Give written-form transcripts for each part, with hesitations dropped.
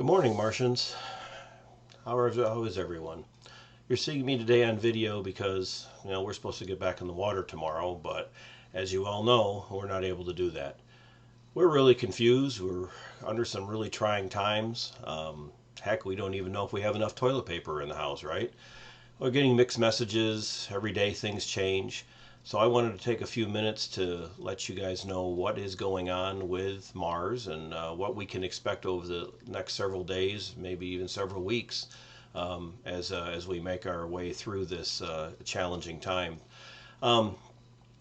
Good morning, Martians. How is everyone? You're seeing me today on video because, we're supposed to get back in the water tomorrow, but as you all know, we're not able to do that. We're really confused. We're under some really trying times. Heck, we don't even know if we have enough toilet paper in the house, right? We're getting mixed messages. Every day things change. So I wanted to take a few minutes to let you guys know what is going on with Mars and what we can expect over the next several days, maybe even several weeks, as we make our way through this challenging time. Um,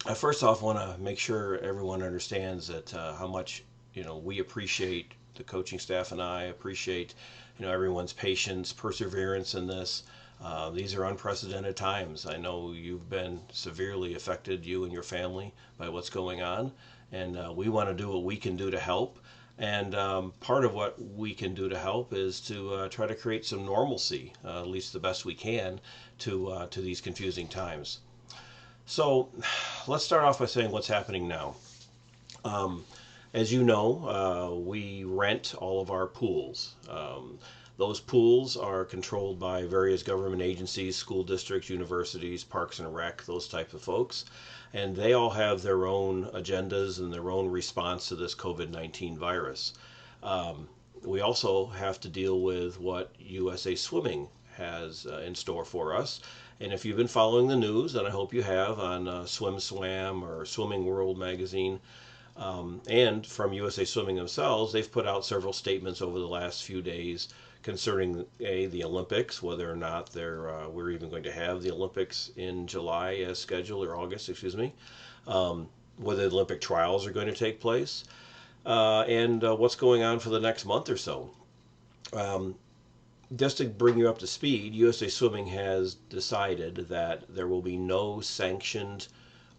I first off want to make sure everyone understands that how much we appreciate the coaching staff, and I appreciate everyone's patience, perseverance in this. These are unprecedented times. I know you've been severely affected, you and your family, by what's going on, and we want to do what we can do to help. And part of what we can do to help is to try to create some normalcy, at least the best we can, to these confusing times. So let's start off by saying what's happening now. Um, as you know, we rent all of our pools. Those pools are controlled by various government agencies, school districts, universities, parks and rec, those types of folks. And they all have their own agendas and their own response to this COVID-19 virus. We also have to deal with what USA Swimming has in store for us. And if you've been following the news, and I hope you have, on Swim Swam or Swimming World magazine, and from USA Swimming themselves, they've put out several statements over the last few days concerning the Olympics, whether or not we're even going to have the Olympics in July as scheduled, or August, excuse me, whether the Olympic trials are going to take place, and what's going on for the next month or so. Um, just to bring you up to speed, USA Swimming has decided that there will be no sanctioned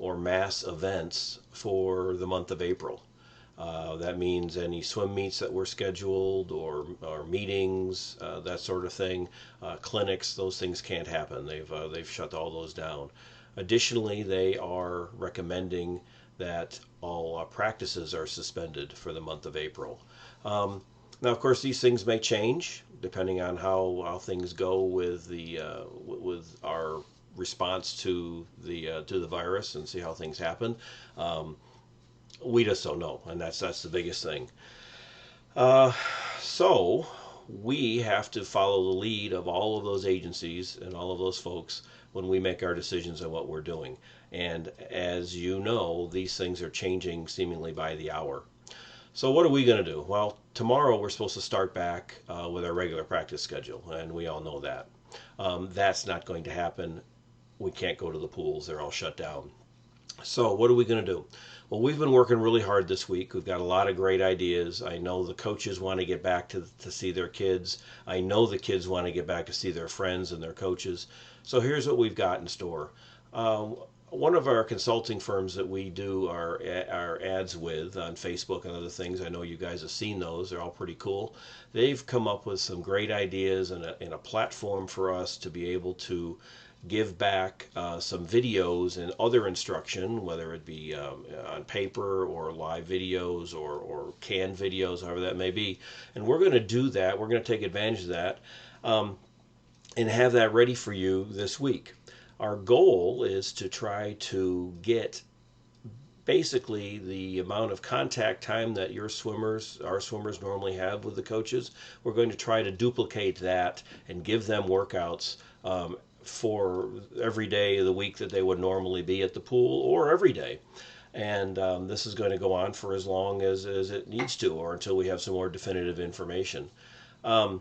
or mass events for the month of April. That means any swim meets that were scheduled, or meetings, that sort of thing, clinics, those things can't happen. They've shut all those down. Additionally, they are recommending that all practices are suspended for the month of April. Now, of course, these things may change depending on how things go with with our response to the virus, and see how things happen. Um, we just don't know, and that's the biggest thing. Uh, so we have to follow the lead of all of those agencies and all of those folks when we make our decisions on what we're doing. And as you know, these things are changing seemingly by the hour. So what are we going to do? Well, tomorrow we're supposed to start back with our regular practice schedule, and we all know that. That's not going to happen. We can't go to the pools. They're all shut down. So what are we going to do? Well, we've been working really hard this week. We've got a lot of great ideas. I know the coaches want to get back to see their kids. I know the kids want to get back to see their friends and their coaches. So here's what we've got in store. One of our consulting firms that we do our ads with on Facebook and other things, I know you guys have seen those. They're all pretty cool. They've come up with some great ideas and a platform for us to be able to give back some videos and other instruction, whether it be on paper or live videos, or canned videos, however that may be. And we're going to do that. We're going to take advantage of that, and have that ready for you this week. Our goal is to try to get basically the amount of contact time that our swimmers normally have with the coaches. We're going to try to duplicate that and give them workouts for every day of the week that they would normally be at the pool, or every day. And this is going to go on for as long as it needs to, or until we have some more definitive information. Um,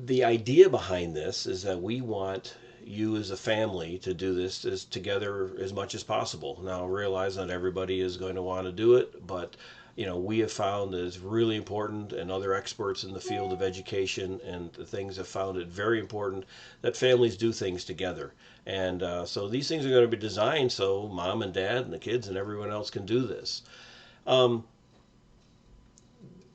the idea behind this is that we want you as a family to do this together as much as possible. Now, realize not everybody is going to want to do it, but we have found that it's really important, and other experts in the field of education and things have found it very important that families do things together. And so these things are going to be designed so mom and dad and the kids and everyone else can do this. Um,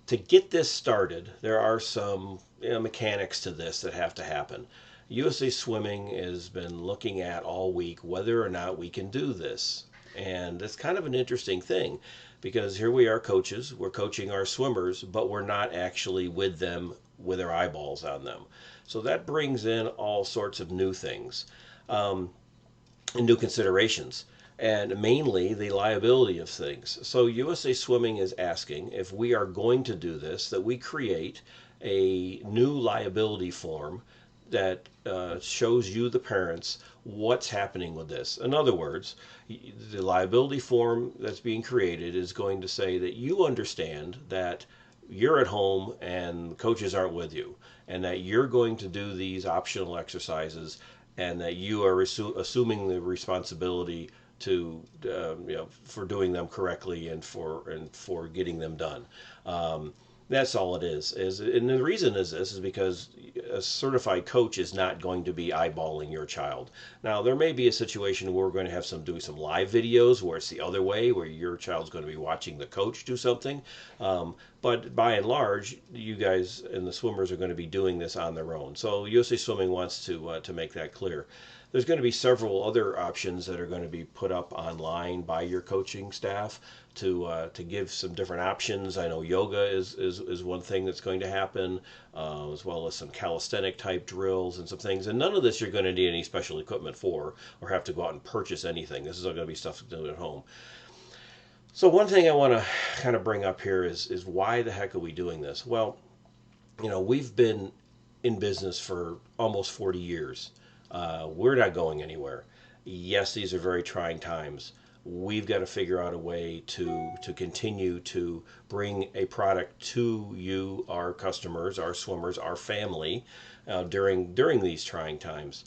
to get this started, there are some mechanics to this that have to happen. USA Swimming has been looking at all week whether or not we can do this. And that's kind of an interesting thing because here we are coaches, we're coaching our swimmers, but we're not actually with them with our eyeballs on them. So that brings in all sorts of new things and new considerations, and mainly the liability of things. So USA Swimming is asking if we are going to do this, that we create a new liability form that shows you, the parents, what's happening with this. In other words, the liability form that's being created is going to say that you understand that you're at home and coaches aren't with you, and that you're going to do these optional exercises, and that you are assuming the responsibility to for doing them correctly and for getting them done. That's all it is. And the reason is this is because a certified coach is not going to be eyeballing your child. Now, there may be a situation where we're going to have doing some live videos where it's the other way, where your child's going to be watching the coach do something. But by and large, you guys and the swimmers are going to be doing this on their own. So USA Swimming wants to make that clear. There's going to be several other options that are going to be put up online by your coaching staff to give some different options. I know yoga is one thing that's going to happen, as well as some calisthenic type drills and some things. And none of this you're going to need any special equipment for or have to go out and purchase anything. This is all going to be stuff to do at home. So one thing I want to kind of bring up here is why the heck are we doing this? Well, we've been in business for almost 40 years. We're not going anywhere. Yes, these are very trying times. We've got to figure out a way to continue to bring a product to you, our customers, our swimmers, our family, during these trying times.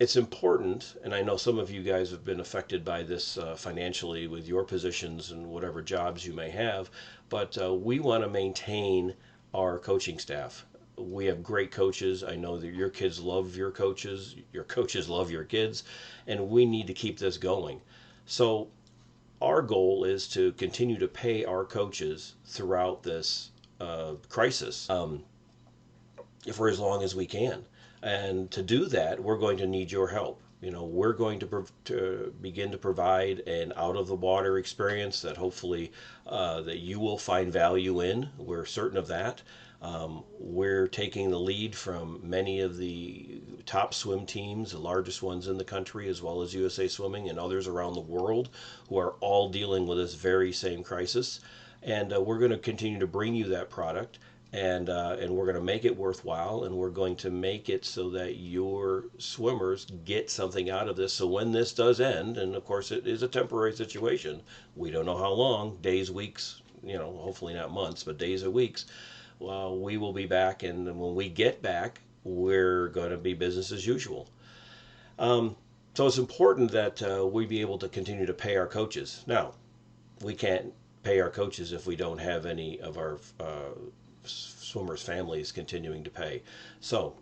It's important, and I know some of you guys have been affected by this financially with your positions and whatever jobs you may have, but we want to maintain our coaching staff. We have great coaches. I know that your kids love your coaches love your kids, and we need to keep this going. So our goal is to continue to pay our coaches throughout this crisis for as long as we can. And to do that, we're going to need your help. We're going to begin to provide an out of the water experience that hopefully that you will find value in. We're certain of that. We're taking the lead from many of the top swim teams, the largest ones in the country, as well as USA Swimming and others around the world, who are all dealing with this very same crisis. And we're going to continue to bring you that product, and we're going to make it worthwhile, and we're going to make it so that your swimmers get something out of this. So when this does end, and of course it is a temporary situation, we don't know how long, days, weeks, hopefully not months, but days or weeks. Well, we will be back, and when we get back, we're going to be business as usual. So it's important that we be able to continue to pay our coaches. Now, we can't pay our coaches if we don't have any of our swimmers' families continuing to pay. So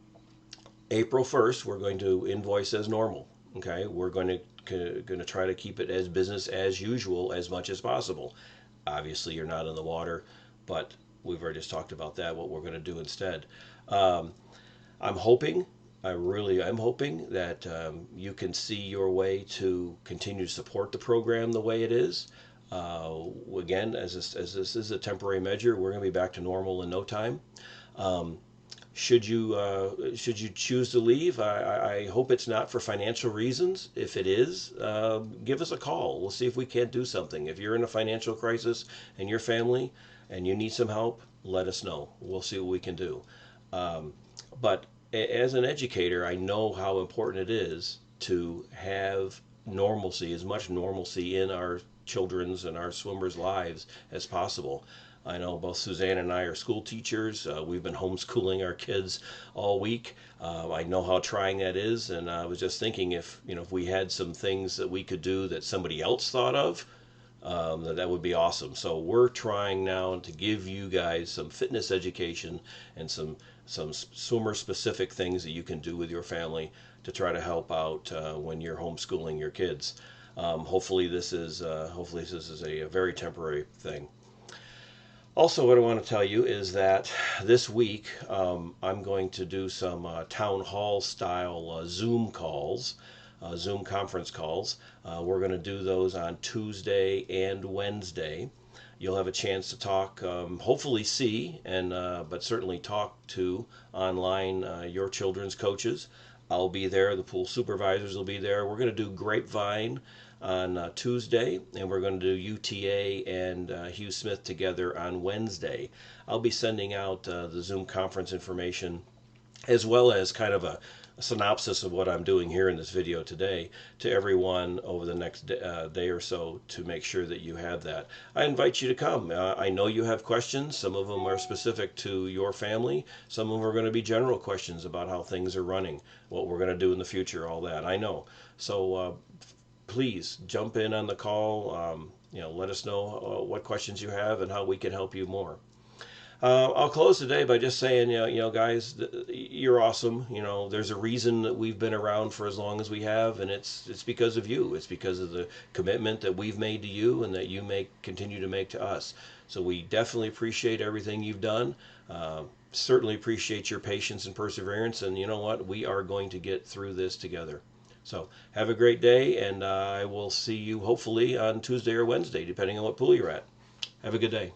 April 1st, we're going to invoice as normal. Okay, we're going to try to keep it as business as usual as much as possible. Obviously, you're not in the water, but we've already just talked about that, what we're going to do instead. I'm hoping that you can see your way to continue to support the program the way it is. Again, as this is a temporary measure, we're going to be back to normal in no time. Should you choose to leave, I hope it's not for financial reasons. If it is, give us a call. We'll see if we can't do something. If you're in a financial crisis and your family and you need some help, let us know. We'll see what we can do. But as an educator, I know how important it is to have normalcy, as much normalcy in our children's and our swimmers' lives as possible. I know both Suzanne and I are school teachers. We've been homeschooling our kids all week. I know how trying that is, and I was just thinking if we had some things that we could do that somebody else thought of, that would be awesome. So we're trying now to give you guys some fitness education and some swimmer specific things that you can do with your family to try to help out when you're homeschooling your kids. Hopefully this is a very temporary thing. Also, what I want to tell you is that this week I'm going to do some town hall style Zoom calls Zoom conference calls. We're going to do those on Tuesday and Wednesday. You'll have a chance to talk, hopefully see, and but certainly talk to online your children's coaches. I'll be there. The pool supervisors will be there. We're going to do Grapevine on Tuesday, and we're going to do UTA and Hugh Smith together on Wednesday. I'll be sending out the Zoom conference information as well as kind of a synopsis of what I'm doing here in this video today to everyone over the next day or so to make sure that you have that. I invite you to come. I know you have questions. Some of them are specific to your family. Some of them are going to be general questions about how things are running, what we're going to do in the future, all that. I know. So please jump in on the call. Let us know what questions you have and how we can help you more. I'll close today by just saying, guys, you're awesome. There's a reason that we've been around for as long as we have, and it's because of you. It's because of the commitment that we've made to you and that you continue to make to us. So we definitely appreciate everything you've done. Certainly appreciate your patience and perseverance. And you know what? We are going to get through this together. So have a great day, and I will see you hopefully on Tuesday or Wednesday, depending on what pool you're at. Have a good day.